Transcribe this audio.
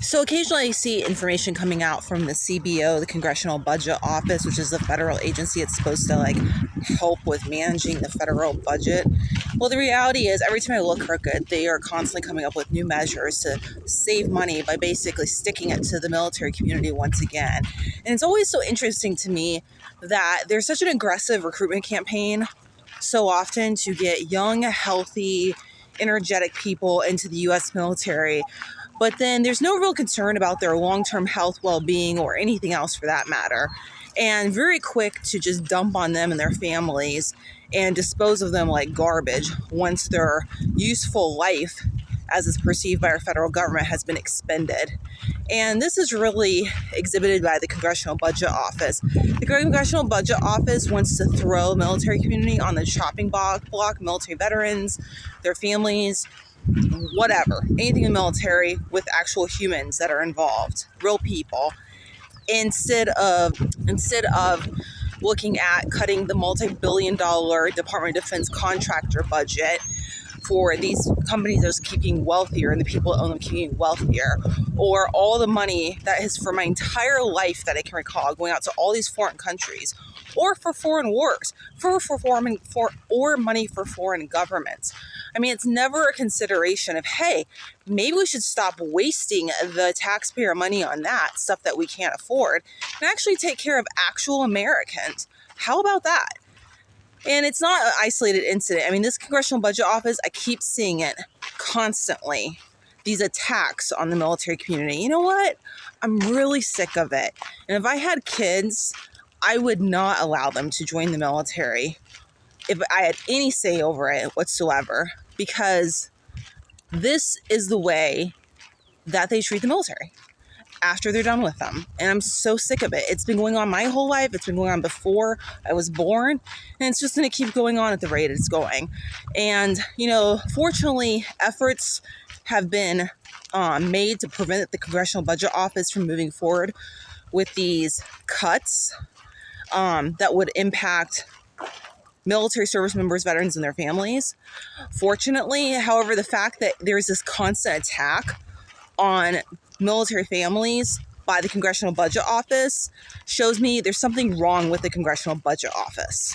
So occasionally I see information coming out from the CBO, the Congressional Budget Office, which is the federal agency. It's supposed to help with managing the federal budget. Well, the reality is every time I look crooked, they are constantly coming up with new measures to save money by basically sticking it to the military community once again. And it's always so interesting to me that there's such an aggressive recruitment campaign so often to get young, healthy, energetic people into the U.S. military. But then there's no real concern about their long-term health, well-being, or anything else for that matter. And very quick to just dump on them and their families and dispose of them like garbage once their useful life, as is perceived by our federal government, has been expended. And this is really exhibited by the Congressional Budget Office. The Congressional Budget Office wants to throw military community on the chopping block, military veterans, their families, whatever, anything in the military with actual humans that are involved, real people, instead of looking at cutting the multi-billion-dollar Department of Defense contractor budget for these companies that are keeping wealthier and the people that own them keeping wealthier, or all the money that is for my entire life that I can recall going out to all these foreign countries, or for foreign wars, or money for foreign governments. I mean, it's never a consideration of, hey, maybe we should stop wasting the taxpayer money on that stuff that we can't afford and actually take care of actual Americans. How about that? And it's not an isolated incident. I mean, this Congressional Budget Office, I keep seeing it constantly, these attacks on the military community. You know what? I'm really sick of it. And if I had kids, I would not allow them to join the military if I had any say over it whatsoever, because this is the way that they treat the military after they're done with them. And I'm so sick of it. It's been going on my whole life. It's been going on before I was born. And it's just going to keep going on at the rate it's going. And, fortunately, efforts have been made to prevent the Congressional Budget Office from moving forward with these cuts that would impact military service members, veterans, and their families. Fortunately, however, the fact that there's this constant attack on military families by the Congressional Budget Office shows me there's something wrong with the Congressional Budget Office.